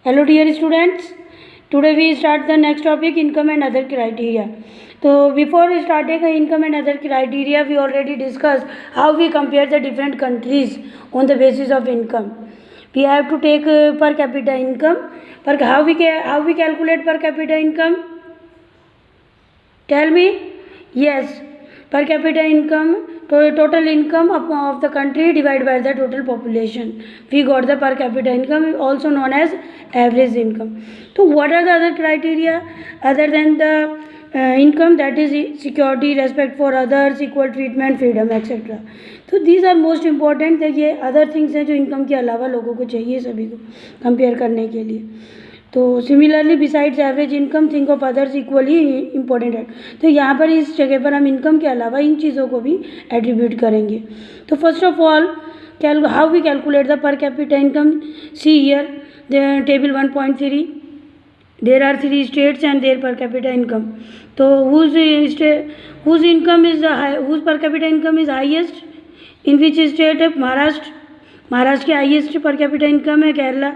Hello dear students, today we start the next topic, income and other criteria. So before starting income and other criteria, we already discussed how we compare the different countries on the basis of income. We have to take per capita income. How we calculate per capita income? Tell me. Yes, per capita income, total income of the country divided by the total population. We got the per capita income, also known as average income. So what are the other criteria other than the income? That is security, respect for others, equal treatment, freedom, etc. तो these are most important. ये other things हैं जो income के अलावा लोगों को चाहिए सभी को compare करने के लिए. तो similarly besides average income think of others equally important है. तो यहाँ पर इस जगह पर हम इनकम के अलावा इन चीज़ों को भी एट्रीब्यूट करेंगे. तो first of all how we calculate the per capita income. See here table 1.3. There are 3 states and their per capita income. तो whose income is whose per capita income is highest in which state है? महाराष्ट्र के highest पर capita income है. Kerala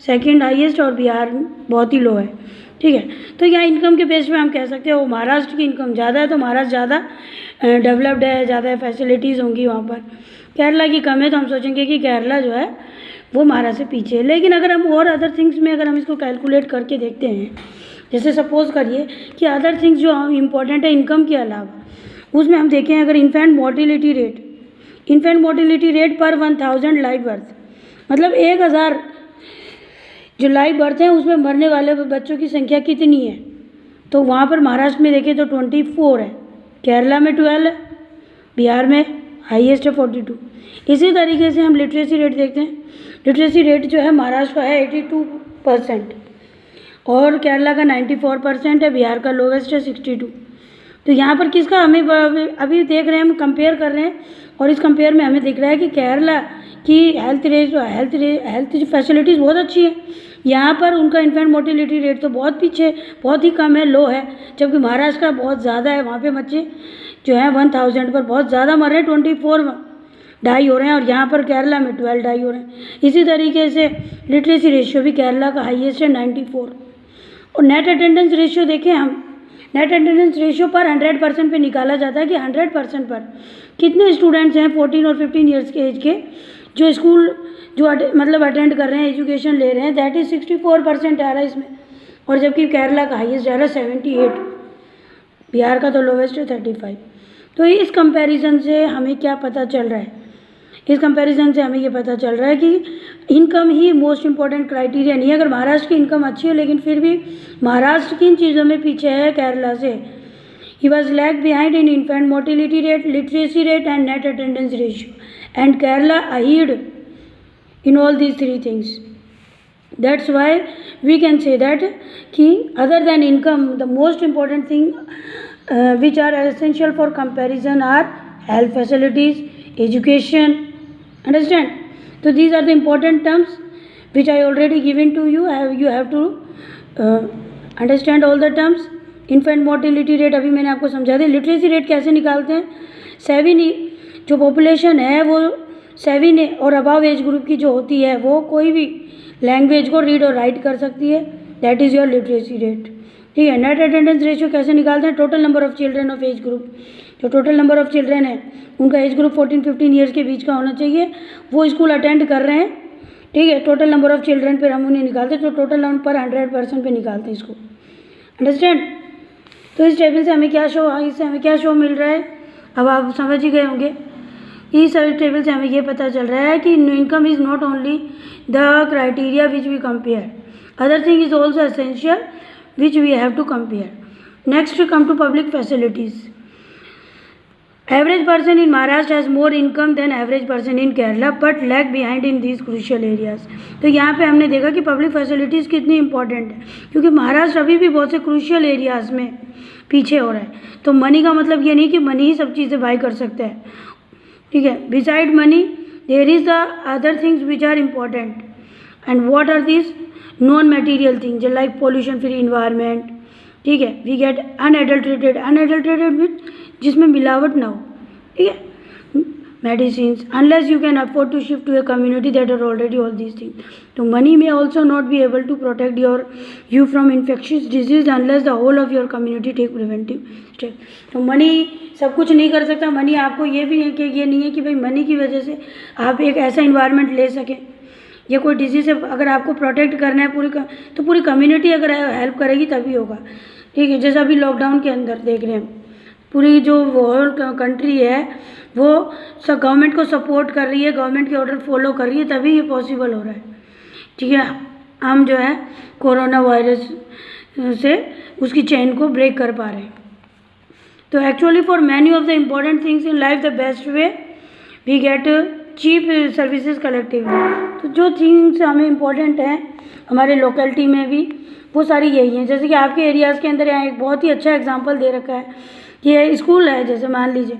second highest और बिहार बहुत ही लो है. ठीक है, तो यहाँ इनकम के बेस पे हम कह सकते हैं वो महाराष्ट्र की इनकम ज़्यादा है तो महाराष्ट्र ज़्यादा डेवलप्ड है, ज़्यादा फैसिलिटीज़ होंगी वहाँ पर. केरला की कम है तो हम सोचेंगे कि केरला जो है वो महाराष्ट्र से पीछे है. लेकिन अगर हम और अदर थिंग्स में अगर हम इसको कैलकुलेट करके देखते हैं, जैसे सपोज करिए कि अदर थिंग्स जो इम्पोर्टेंट है इनकम के अलावा, उसमें हम देखें अगर इन्फेंट मोर्टिलिटी रेट पर 1000 लाइव बर्थ, मतलब 1000 जो लाइव बर्थ हैं उसमें मरने वाले बच्चों की संख्या कितनी है? तो वहाँ पर महाराष्ट्र में देखें तो 24 है, केरला में 12 है, बिहार में हाईएस्ट है 42. इसी तरीके से हम लिटरेसी रेट देखते हैं. लिटरेसी रेट जो है महाराष्ट्र का है 82% और केरला का 94% है, बिहार का लोवेस्ट है 62. तो यहाँ पर किसका हमें अभी देख रहे हैं, हम कंपेयर कर रहे हैं और इस कंपेयर में हमें दिख रहा है कि केरला की हेल्थ फैसिलिटीज़ बहुत अच्छी है. यहाँ पर उनका इन्फेंट मोर्टिलिटी रेट तो बहुत पीछे, बहुत ही कम है, लो है, जबकि महाराष्ट्र का बहुत ज़्यादा है. वहाँ पे बच्चे जो हैं 1000 पर बहुत ज़्यादा मर रहे हैं, 24 डाई हो रहे हैं और यहाँ पर केरला में 12 डाई हो रहे हैं. इसी तरीके से लिटरेसी रेशियो भी केरला का हाईएस्ट है 94. और नेट अटेंडेंस रेशियो देखें हम, नेट अटेंडेंस रेशियो पर 100% पे निकाला जाता है कि 100% पर कितने स्टूडेंट्स हैं 14 और 15 ईयर्स के एज के जो स्कूल जो मतलब अटेंड कर रहे हैं, एजुकेशन ले रहे हैं. दैट इज़ 64% आ रहा है इसमें. और जबकि केरला का हाईएस्ट आ रहा है 78, बिहार का तो लोवेस्ट है 35. तो इस कंपैरिजन से हमें क्या पता चल रहा है? इस कंपैरिजन से हमें ये पता चल रहा है कि इनकम ही मोस्ट इंपॉर्टेंट क्राइटेरिया नहीं है. अगर महाराष्ट्र की इनकम अच्छी है लेकिन फिर भी महाराष्ट्र किन चीज़ों में पीछे है केरला से? He was lag behind in infant mortality rate, literacy rate and net attendance ratio, and Kerala ahead in all these 3 things. That's why we can say that कि other than income, the most important thing which are essential for comparison are health facilities, education. Understand? So these are the important terms which I already given to you. You have to understand all the terms. Infant mortality rate अभी मैंने आपको समझा दिया. Literacy rate कैसे निकालते हैं? 7 जो population है वो 7 और अबव एज ग्रुप की जो होती है वो कोई भी लैंग्वेज को रीड और राइट कर सकती है. That is your literacy rate. ठीक है. नेट अटेंडेंस रेशियो कैसे निकालते हैं? Total number of children of age group. जो टोटल नंबर ऑफ चिल्ड्रन है उनका एज ग्रुप 14-15 ईयर्स के बीच का होना चाहिए, वो स्कूल अटेंड कर रहे हैं. ठीक है. टोटल नंबर ऑफ चिल्ड्रन पर हम उन्हें निकालते हैं, तो टोटल नंबर पर 100% पे निकालते हैं इसको. अंडरस्टैंड? तो इस टेबल से हमें क्या शो मिल रहा है? अब आप समझ ही गए होंगे. इस टेबल से हमें ये पता चल रहा है कि income is not only the criteria which we compare, other thing is also essential which we have to compare. Next come to public facilities. Average person in Maharashtra has more income than average person in Kerala but lag behind in these crucial areas. तो यहाँ पे हमने देखा कि public facilities कितनी important है, क्योंकि महाराष्ट्र अभी भी बहुत से क्रूशियल एरियाज़ में पीछे हो रहा है. तो मनी का मतलब ये नहीं कि मनी ही सब चीज़ें बाई कर सकता है. ठीक है. Beside money there is the other things which are important. And what are this? Non material things like pollution free environment. ठीक है. वी गेट अनएडल्ट्रेटेड विथ जिसमें मिलावट ना हो. ठीक है. medicines, unless you can afford to shift to a community that are already all these things. So money may also not be able to protect you from infectious disease unless the whole of your community take preventive step. तो money सब कुछ नहीं कर सकता. Money आपको ये भी है कि ये नहीं है कि भाई मनी की वजह से आप एक ऐसा इन्वायरमेंट ले सकें या कोई डिजीज़ से अगर आपको प्रोटेक्ट करना है तो पूरी कम्युनिटी अगर हेल्प करेगी तभी होगा. ठीक है, जैसे अभी लॉकडाउन के अंदर देख रहे हैं पूरी जो होल कंट्री है वो सब गवर्नमेंट को सपोर्ट कर रही है, गवर्नमेंट के ऑर्डर फॉलो कर रही है, तभी ये पॉसिबल हो रहा है. ठीक है, हम जो है कोरोना वायरस से उसकी चेन को ब्रेक कर पा रहे हैं. तो actually for many of the important things in life the best way we get cheap services collectively. तो जो थिंग्स हमें इम्पॉर्टेंट हैं हमारे लोकेलिटी में भी वो सारी यही हैं. जैसे कि आपके एरियाज़ के अंदर यहाँ एक बहुत ही अच्छा एग्जांपल दे रखा है कि स्कूल है, जैसे मान लीजिए.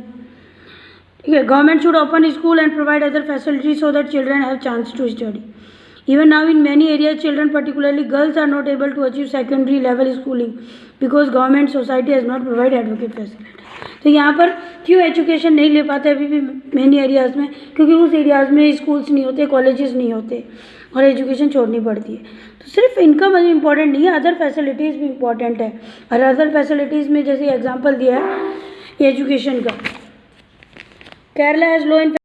ठीक है, government should open school and provide other facilities so that children have chance to study. Even now in many areas children, particularly girls, are not able to achieve secondary level schooling because government society has not provided adequate facility. तो यहाँ पर क्यों education नहीं ले पाते अभी भी many areas में? क्योंकि उस एरियाज़ में स्कूल्स नहीं होते, कॉलेजेस नहीं होते और एजुकेशन छोड़नी पड़ती है. तो सिर्फ इनकम इम्पॉर्टेंट नहीं है, अदर फैसिलिटीज़ भी इम्पॉर्टेंट है. और अदर फैसिलिटीज़ में जैसे एग्जाम्पल दिया है एजुकेशन का, केरला हैज़ लो इन